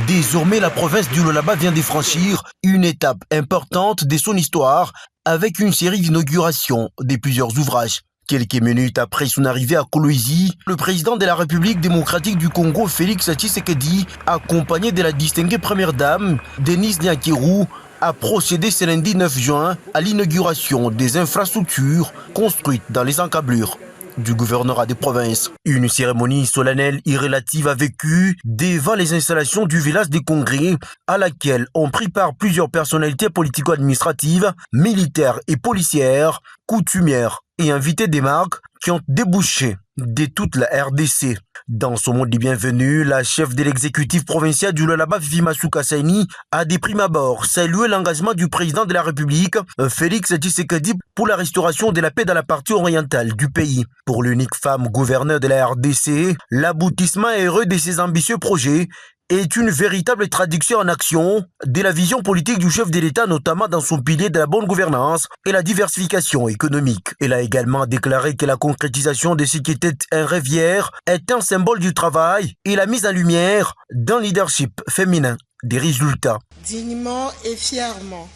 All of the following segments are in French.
Désormais, la province du Lualaba vient de franchir une étape importante de son histoire avec une série d'inaugurations de plusieurs ouvrages. Quelques minutes après son arrivée à Kolwezi, le président de la République démocratique du Congo, Félix Tshisekedi, accompagné de la distinguée première dame, Denise Nyakirou, a procédé ce lundi 9 juin à l'inauguration des infrastructures construites dans les encablures du gouvernorat des provinces. Une cérémonie solennelle et relative a vécu devant les installations du village des congrès à laquelle ont pris part plusieurs personnalités politico-administratives, militaires et policières, coutumières et invités des marques qui ont débouché de toute la RDC. Dans son mot de bienvenue, la chef de l'exécutif provincial du Lualaba, Fifi Masuka Saini, a de prime abord salué l'engagement du président de la République, Félix Tshisekedi, pour la restauration de la paix dans la partie orientale du pays. Pour l'unique femme gouverneure de la RDC, l'aboutissement heureux de ses ambitieux projets est une véritable traduction en action de la vision politique du chef de l'État, notamment dans son pilier de la bonne gouvernance et la diversification économique. Elle a également déclaré que la concrétisation de ce qui était un rêve hier est un symbole du travail et la mise en lumière d'un leadership féminin des résultats. Dignement et fièrement,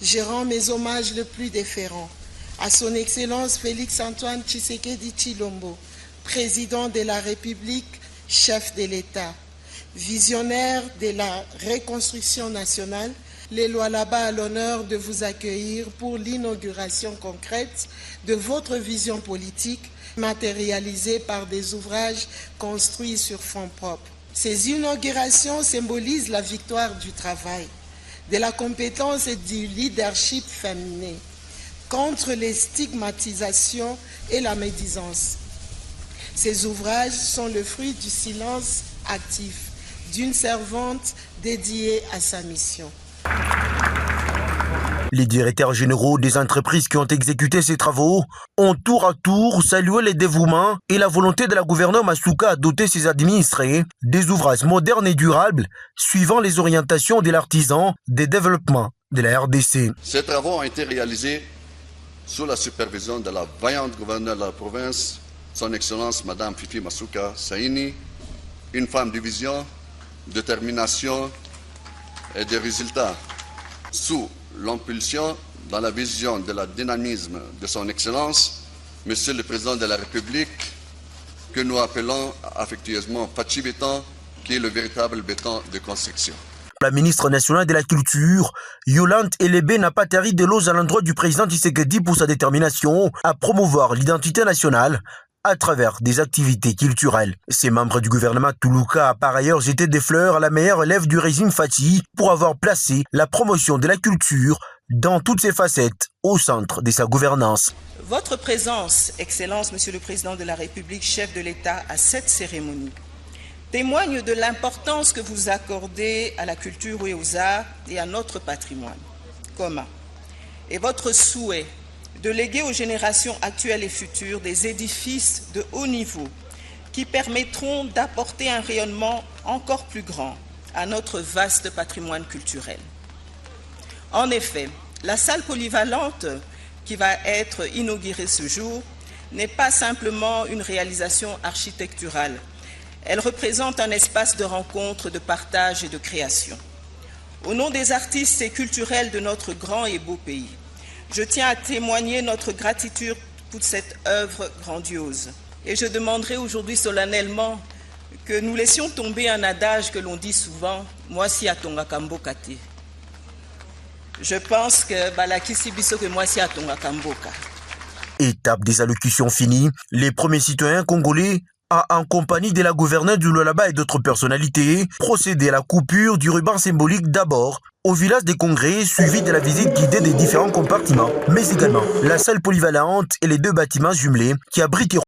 je rends mes hommages les plus déférents à son Excellence Félix-Antoine Tshisekedi Tshilombo, président de la République, chef de l'État. Visionnaire de la reconstruction nationale, les Lualaba a l'honneur de vous accueillir pour l'inauguration concrète de votre vision politique matérialisée par des ouvrages construits sur fonds propres. Ces inaugurations symbolisent la victoire du travail, de la compétence et du leadership féminin contre les stigmatisations et la médisance. Ces ouvrages sont le fruit du silence actif d'une servante dédiée à sa mission. Les directeurs généraux des entreprises qui ont exécuté ces travaux ont tour à tour salué le dévouement et la volonté de la gouverneure Masuka à doter ses administrés des ouvrages modernes et durables suivant les orientations de l'artisan des développements de la RDC. Ces travaux ont été réalisés sous la supervision de la vaillante gouverneure de la province, son Excellence Madame Fifi Masuka Saini, une femme de vision, détermination et de résultats, sous l'impulsion dans la vision de la dynamisme de son Excellence, Monsieur le Président de la République, que nous appelons affectueusement Fachi Béton, qui est le véritable béton de construction. La ministre nationale de la Culture, Yolande Elébé, n'a pas tari de l'ose à l'endroit du président Tshisekedi pour sa détermination à promouvoir l'identité nationale à travers des activités culturelles. Ces membres du gouvernement Toulouka a par ailleurs jeté des fleurs à la meilleure élève du régime Fachi pour avoir placé la promotion de la culture dans toutes ses facettes au centre de sa gouvernance. Votre présence, Excellence, Monsieur le Président de la République, chef de l'État, à cette cérémonie témoigne de l'importance que vous accordez à la culture et aux arts et à notre patrimoine commun. Et votre souhait de léguer aux générations actuelles et futures des édifices de haut niveau qui permettront d'apporter un rayonnement encore plus grand à notre vaste patrimoine culturel. En effet, la salle polyvalente qui va être inaugurée ce jour n'est pas simplement une réalisation architecturale. Elle représente un espace de rencontre, de partage et de création. Au nom des artistes et culturels de notre grand et beau pays, je tiens à témoigner notre gratitude pour cette œuvre grandiose. Et je demanderai aujourd'hui solennellement que nous laissions tomber un adage que l'on dit souvent, « Moi si atonga kamboka te ». Je pense que balakisi biso que moi si atonga kamboka. Étape des allocutions finies, les premiers citoyens congolais en compagnie de la gouverneure du Lualaba et d'autres personnalités, procédé à la coupure du ruban symbolique d'abord au village des congrès, suivi de la visite guidée des différents compartiments, mais également la salle polyvalente et les deux bâtiments jumelés qui abriteront